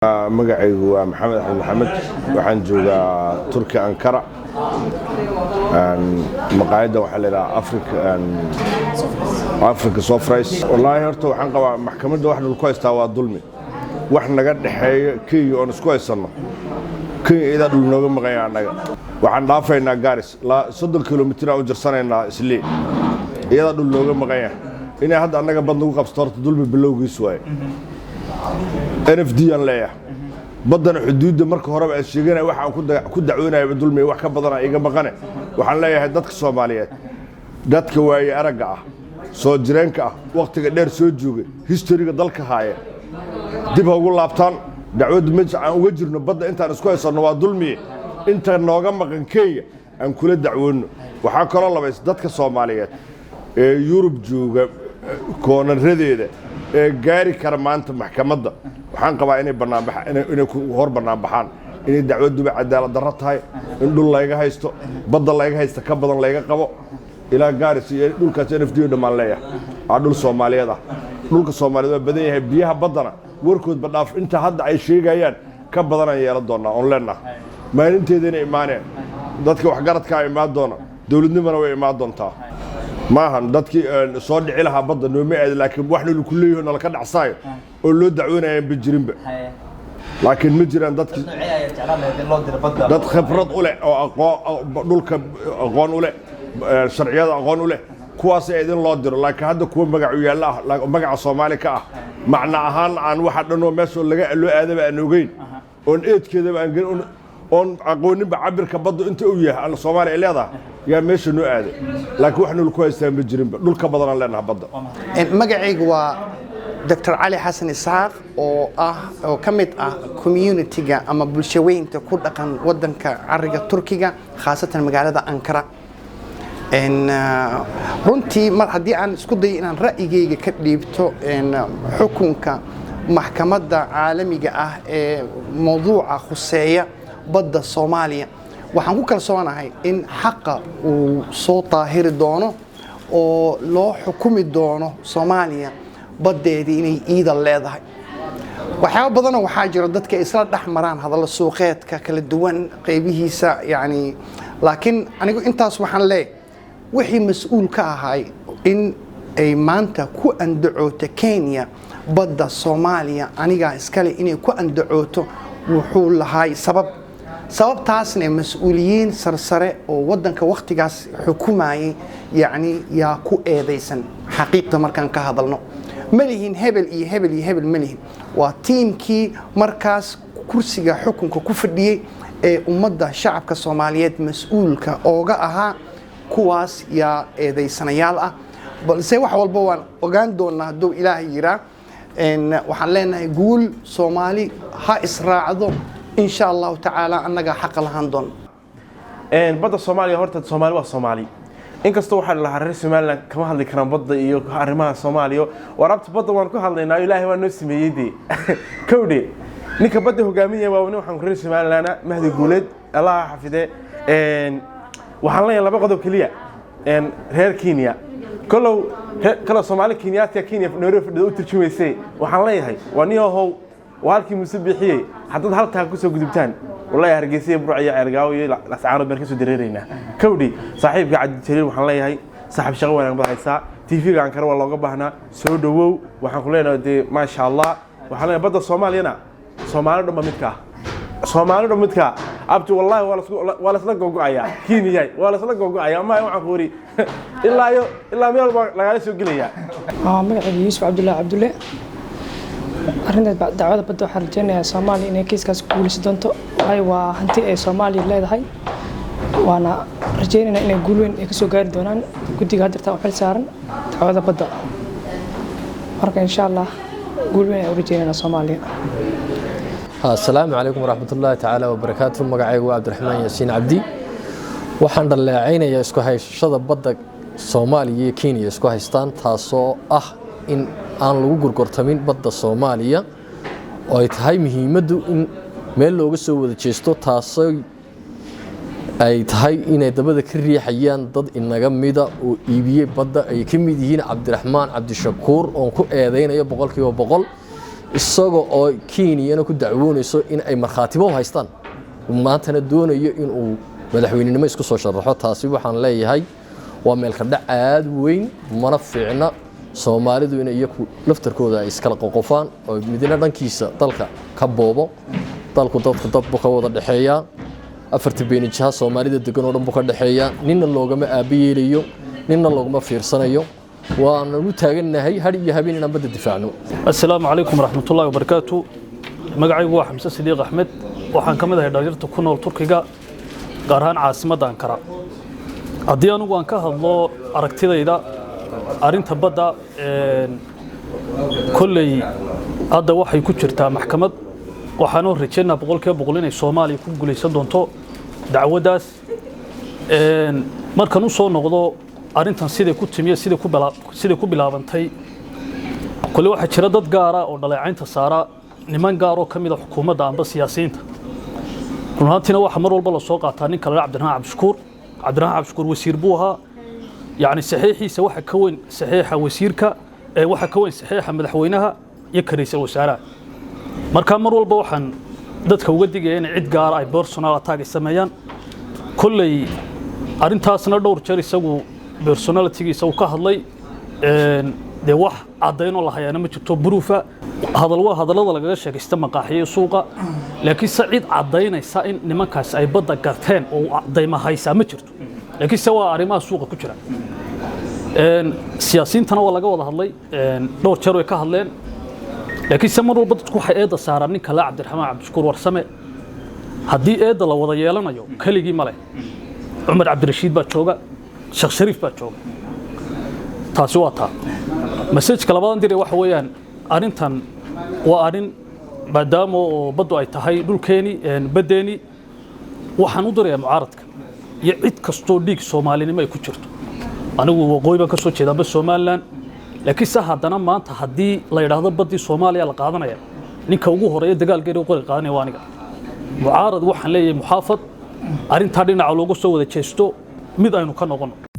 magacaygu waa Maxamed Axmed Maxamed waxaan joogaa Turki Ankara maqaayada waxa la yiraahdaa Africa Sofrays wallahi horta waxaan qabaa maxkamadda wax dhul ku haystaa waa dulmi wax naga dhaxeeyo Kenya oo isku haysano Kenya ida dhul nooga maqayaa anaga waxaan dhaafaynaa Garis 30 kilomitir oo jirsanayna isli iyada dhul nooga maqayaa inay hadda anaga bad nagu qabsto horta dulmi bilowgiis waay NFD aan leeyahay badana xuduudda marka hore ay sheeganay waxa ku dacwoonayo dulmi wax ka badan iga maqane waxaan leeyahay dadka Soomaaliyeed dadka waayay araga ah soo jireenka ah waqtiga dheer soo joogay historyga dalka haaya dib ugu laabtaan dacwada mid aan uga jirno badda intaan isku haysano waa dulmi inta nooga maqan Kenya aan kula dacwoono waxa kale labays dadka Soomaaliyeed ee Yurub jooga koonaradeeda gaari kara maanta maxkamadda waxaan qabaa inay inay ku hor banaan inay dacwadu cadaalad darro tahay in dhul laga haysto badda laga haysto ka badan laga qabo ilaa Garis iyo dhulkaas NFD dhamaan leeyahay dhul Soomaaliyeed ah dhulka Soomaaliyeed waa badan yahay biyaha baddana warkood badhaaf inta hadda ay sheegayaan ka badan ay yeelan doonaa on leena maalinteedina imaaneen dadka wax garadka ay imaan doona dawladnimada way imaan doontaa maahan dadkii soo dhici lahaa badda nooma aad laakiin waxna lu kuleeyahay nala ka dhacsaayo oo loo dacwoonayo bijirinba laakiin ma jiraan dadkii dad khibrad u leh oo aqoon dhulka aqoon u leh sharciyada aqoon u leh kuwaas ay idin loo diro laakiin hadda kuwa magac u yaala magaca Soomaali ka ah macna ahaan aan waxa dhan oo meesha laga loo aadaba aan ogeyn oon eedkeeda aan gelin oon aqooninba cabirka badda inta uu yahay Soomaali leedahay yaa meesha noo aaday laakiin waxna lu ku haystaan ma jirinba dhulka badan leenahay badda magacaygu waa Dr. Ali Hassan Isaaq oo kamid ah community-ga ama bulshaweynta ku dhaqan wadanka cariga Turkiga khaasatan magaalada Ankara runtii mar haddii aan isku dayo inaan ra'yigayga ka dhiibto xukunka maxkamadda caalamiga ah ee mawduuca khuseeya badda Soomaaliya waxaan ku kalsoonahay in xaqa uu soo daahiri doono oo loo xukumi doono Soomaaliya baddeedii inay iida leedahay waxyaabo badan waxaa jira dadka isla dhaxmaraan hadallo suuqeedka kala duwan qaybihiisa yani laakiin anigu intaas waxaan leeyahay wixii mas'uul ka ahay in ay maanta ku andacooto Kenya badda Soomaaliya aniga iskale inay ku andacooto wuxuu lahay sababtaasna mas'uuliyiin sarsare oo wadanka waqtigaas xukumayay yani yaa ku eedeysan xaqiiqda markaan ka hadalno malihin hebel malihin waa tiimkii markaas kursiga xukunka ku fadhiyay ee ummadda shacabka Soomaaliyeed mas'uulka ooga ahaa kuwaas yaa eedeysanayaal ah balse wax walba waan ogaan doonaa hadduu Ilaahay yiraa waxaan leenahay guul Soomaali ha israacdo إن شاء الله تعالى أنك حق لهندون. بدأ الصومالي هرت الصومالي والصومالي. إن كستو حل الحرير الصومالي كم هذا الكلام بدأ يو حرمها الصومالي وربط بدأ وانكو هذا إلهي ونفسي ميدي. كودي. نك بدأ هو جميع وانو حنكرر الصومالي لنا مهدي جولد الله حفظه. وحنا يلا بقدر كلية. هير كينيا. كل الصومالي كينيات يا كينيا نعرف الدول ترشويسي وحنا هاي ونيا هو وهالكي مسبحيه حتى هالتها كسو قدبتان والله هرجيسيه برعية عرقاوي الأسعار بركسو دريرينا كودي صاحب قاعد تشيل وحنا ليه هاي صاحب شغل أنا بهاي ساعة تيفي عن كرو والله قبهنا سودو وحنا دي ما شاء الله وحنا بدأ الصومالي أنا صومالي رب متكا صومالي رب متكا أبتو والله ولا سلك وقعيا كيني جاي ولا سلك وقعيا ما يوم عفوري إلا ميول لا يسوق ليا مقعد يوسف عبد الله arrinta dacwada badda waxaan rajeynayaa Soomaaliya inay kiiskaas ku guuleysan doonto ay waa hanti ay Soomaaliya leedahay waana rajeynaynaa inay guul weyn ay ka soo gaari doonaan guddiga hadda xil saaran dacwada badda marka insha Allah guul weyn ay rajeynaynaa Soomaaliya assalaamu calaykum waraxmatullaahi tacaala wabarakaatuh magacaygu waa Cabdiraxmaan Yaasiin Cabdi waxaan dhaleecaynayaa isku haysashada badda Soomaaliya iyo Kenya isku haystaan taasoo ah in aan lagu gurgurtamin badda Soomaaliya oo ay tahay muhiimadu in meel looga soo wada jeesto taasoo ay tahay inay dabada ka riixayaan dad inaga mida oo iibiyay badda ay ka mid yihiin Cabdiraxmaan Cabdishakuur oo ku eedeynayo 100% isagoo oo Kenyana ku dacwoonayso in ay markhaatibo haystaan maantana doonayo in uu madaxweynenimo isku soo sharaxo taasi waxaan leeyahay waa meel ka dhac aad weyn mana fiicna Soomaalidu in iyagu laftarkooda ay iskala qoqofaan oo midna dhankiisa dalka ka boobo dalku dad ka wada dhaxeeya afarta beenijaha Soomaalida degan oo dhan buu ka dhaxeeya ninna loogama aabiyeelayo ninna loogama fiirsanayo waana u taaganahay har iyo habeen inaan badda difaacno. Assalaamu calaykum waraxmatullaahi wabarakaatuh. Magacaygu waa Xamse Sidiiq Axmed waxaan ka mid ahay dhalinyarta ku nool Turkiga gaar ahaan caasimadda Ankara. Haddii anigu aan ka hadlo aragtidayda arinta badda kolley hadda waxay ku jirtaa maxkamad waxaanu rajaynaa boqolkiiba inay Soomaaliya ku guuleysan doonto dacwadaas markan u soo noqdo arintan sidee ku timiye sidee ku bilaabantay kolley waxa jira dad gaar ah oo dhaleecaynta saara niman gaar oo kamid ah xukuumadda amba siyaasiyiinta runaatina waxa mar walba la soo qaataa ninka la Cabdiraxmaan Cabdishakuur wasiir buu ahaa يعني صحيحيسا waxa ka weyn saxiixa wasiirka waxa ka weyn saxiixa madaxweynaha iyo kariisal wasaaraha marka mar walba waxaan dadka uga digay in cid gaar ah ay personal attack sameeyaan kullay arintaasna dhowr jeer isagu personality-giisa uu ka hadlay de wax cadeyno la hayana ma jirto buruufa hadalada laga sheegaysta maqaaxiyo suuqa laakiin saciid cadeynaysa in nimankaas ay badda garteen oo cadeyma haysa ma jirto laakiin sawa arimaha suuqa ku jira siyaasiyiintana waa laga wada hadlay dhowr jeer way ka hadleen laakiin samar walba dadku waxay eeda saaraan ninka la Cabdiraxmaan Cabdishakuur Warsame haddii eeda la wada yeelanayo kaligii male Umar Cabdirashiid baa jooga Sheekh Shariif baa jooga taasi waa taa message-ka labadan diray waxa weeyaan arintan waa arin maadaama oo baddu ay tahay dhulkeeni badeeni waxaan u dirayaa mucaaradka iyo cid kasto dhiig Soomaalinimo ay ku jirto anigu waqooyi baan ka soo jeedaa Soomaaliland laakiin sa haddana maanta haddii la yiraahdo badii Soomaaliya la qaadanaya ninka ugu horeeya dagaalkeeda qori qaadanaya waa aniga mucaarad waxaan leeyahay muxaafad arinta dhinaca loogu soo wada jeesto mid aynu ka noqono